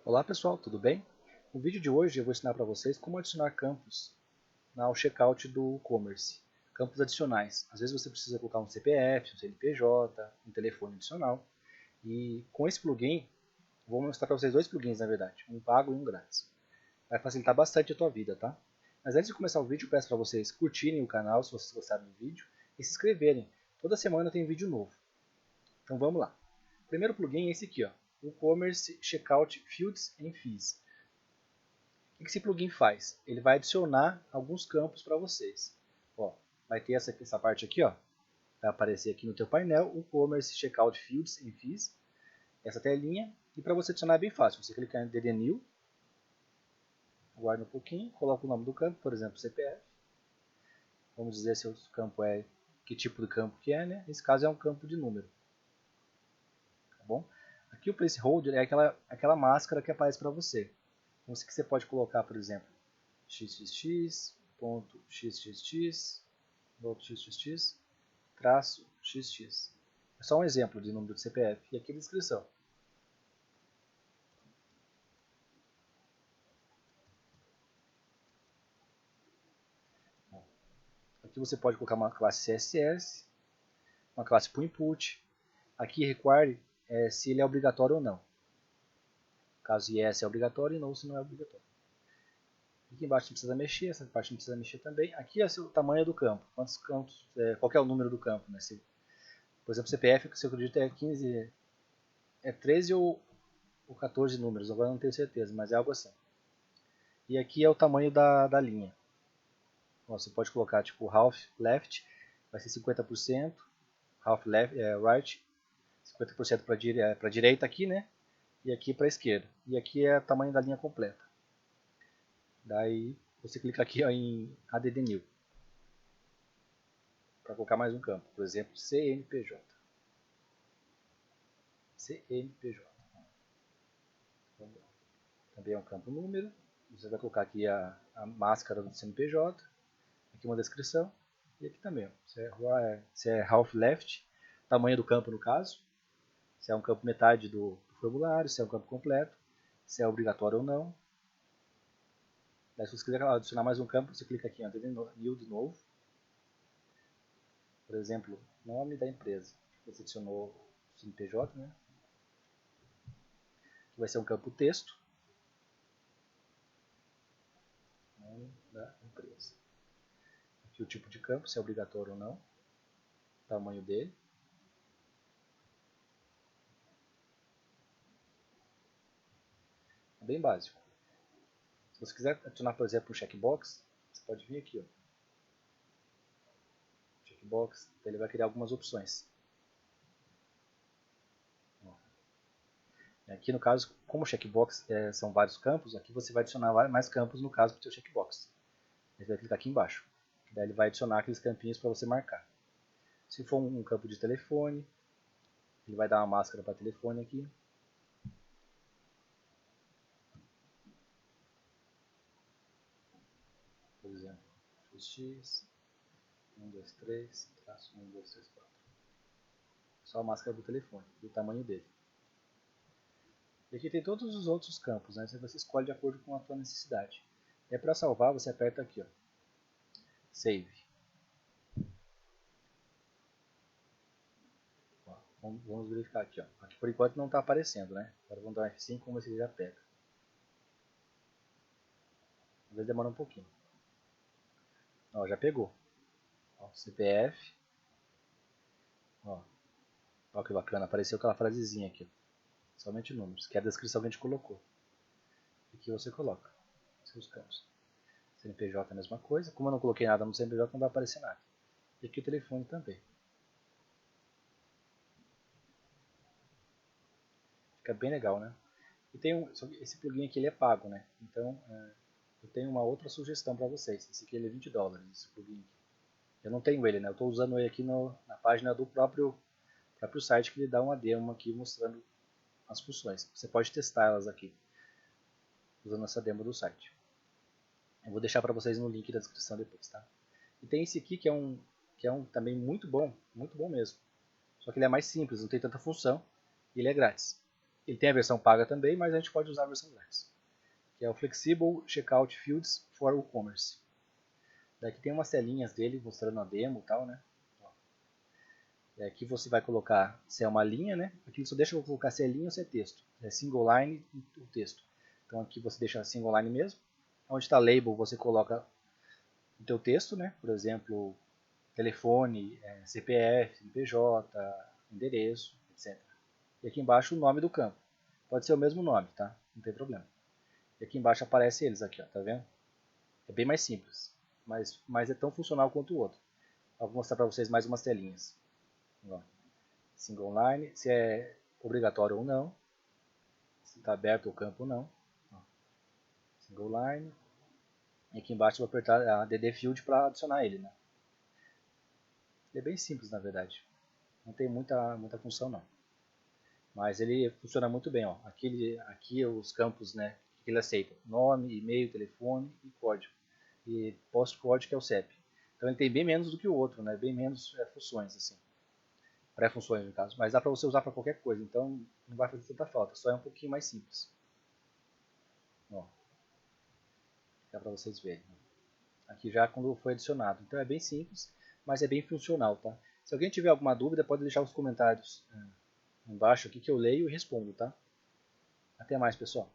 Olá pessoal, tudo bem? No vídeo de hoje eu vou ensinar para vocês como adicionar campos ao checkout do e-commerce. Campos adicionais. Às vezes você precisa colocar um CPF, um CNPJ, um telefone adicional. E com esse plugin, vou mostrar para vocês dois plugins na verdade, um pago e um grátis. Vai facilitar bastante a tua vida, tá? Mas antes de começar o vídeo, eu peço para vocês curtirem o canal se vocês gostaram do vídeo e se inscreverem. Toda semana tem vídeo novo. Então vamos lá. O primeiro plugin é esse aqui, ó, e-commerce Checkout Fields and Fees. O que esse plugin faz? Ele vai adicionar alguns campos para vocês. Ó, vai ter essa parte aqui, ó, vai aparecer aqui no teu painel, o e-commerce Checkout Fields and Fees, essa telinha, e para você adicionar é bem fácil, você clicar em DD New, aguarda um pouquinho, coloca o nome do campo, por exemplo, CPF, vamos dizer se o campo é, que tipo de campo que é, né? Nesse caso é um campo de número, tá bom? Aqui o placeholder é aquela máscara que aparece para você. Então, que você pode colocar, por exemplo, xxx.xxx, xxx, traço xx. É só um exemplo de número de CPF. E aqui a descrição. Aqui você pode colocar uma classe CSS, uma classe para input. Aqui require se ele é obrigatório ou não. Caso yes é obrigatório e não se não é obrigatório. Aqui embaixo não precisa mexer, essa parte não precisa mexer também. Aqui é o tamanho do campo, quantos campos, qual é o número do campo. Né? Por exemplo, CPF, que eu acredito é 15, é 13 ou 14 números, agora não tenho certeza, mas é algo assim. E aqui é o tamanho da linha. Você pode colocar tipo half left, vai ser 50%, half left, right, 50% para a direita aqui, né? E aqui para a esquerda. E aqui é o tamanho da linha completa. Daí você clica aqui ó, em add new para colocar mais um campo, por exemplo, CNPJ. CNPJ. Também é um campo número. Você vai colocar aqui a máscara do CNPJ, aqui uma descrição, e aqui também, se é half left, tamanho do campo no caso, se é um campo metade do formulário, se é um campo completo, se é obrigatório ou não. Daí, se você quiser adicionar mais um campo, você clica aqui em New de novo, por exemplo, nome da empresa, você adicionou o CNPJ, né? Que vai ser um campo texto, nome da empresa. Aqui o tipo de campo, se é obrigatório ou não, tamanho dele. É bem básico. Se você quiser adicionar, por exemplo, um checkbox, você pode vir aqui, ó. Checkbox, ele vai criar algumas opções. Aqui no caso, como o checkbox são vários campos, aqui você vai adicionar mais campos no caso do seu checkbox. Você vai clicar aqui embaixo. Daí ele vai adicionar aqueles campinhos para você marcar. Se for um campo de telefone, ele vai dar uma máscara para telefone aqui. Por exemplo, XX, 123, traço 1234. Só a máscara do telefone e o tamanho dele. E aqui tem todos os outros campos, né? Você escolhe de acordo com a sua necessidade. E para salvar, você aperta aqui, ó, Save. Ó, vamos verificar aqui, ó. Aqui por enquanto não está aparecendo, né? Agora vamos dar um F5, vamos ver se ele já pega. Às vezes demora um pouquinho. Ó, já pegou. Ó, CPF. Ó que bacana, apareceu aquela frasezinha aqui. Somente números, que é a descrição que a gente colocou. Aqui você coloca seus campos. CNPJ é a mesma coisa. Como eu não coloquei nada no CNPJ, não vai aparecer nada. E aqui o telefone também. Fica bem legal, né? E tem esse plugin aqui ele é pago, né? Então eu tenho uma outra sugestão para vocês. Esse aqui ele é $20, esse plugin aqui. Eu não tenho ele, né? Eu estou usando ele aqui na página do próprio site que ele dá uma demo aqui mostrando as funções. Você pode testar elas aqui usando essa demo do site. Eu vou deixar para vocês no link da descrição depois, tá? E tem esse aqui que é um também muito bom mesmo. Só que ele é mais simples, não tem tanta função e ele é grátis. Ele tem a versão paga também, mas a gente pode usar a versão grátis, que é o Flexible Checkout Fields for WooCommerce. Daqui tem umas telinhas dele mostrando a demo e tal, né? Aqui você vai colocar se é uma linha, né? Aqui só deixa eu colocar se é linha ou se é texto. É single line o texto. Então aqui você deixa single line mesmo. Onde está label você coloca o teu texto, né? Por exemplo, telefone, CPF, CNPJ, endereço, etc. E aqui embaixo o nome do campo. Pode ser o mesmo nome, tá? Não tem problema. E aqui embaixo aparece eles aqui, ó, tá vendo? É bem mais simples, mas é tão funcional quanto o outro. Eu vou mostrar para vocês mais umas telinhas. Single line, se é obrigatório ou não, se está aberto o campo ou não. Single line. E aqui embaixo eu vou apertar a DD Field para adicionar ele, né? Ele é bem simples, na verdade. Não tem muita função, não. Mas ele funciona muito bem, ó. Aqui os campos, né, que ele aceita: nome, e-mail, telefone e código. E post-código, que é o CEP. Então ele tem bem menos do que o outro, né? Bem menos funções, assim. Pré-funções, no caso. Mas dá para você usar para qualquer coisa, então não vai fazer tanta falta. Só é um pouquinho mais simples. Ó, dá para vocês verem. Aqui já quando foi adicionado. Então é bem simples, mas é bem funcional, tá? Se alguém tiver alguma dúvida, pode deixar os comentários embaixo aqui que eu leio e respondo, tá? Até mais, pessoal.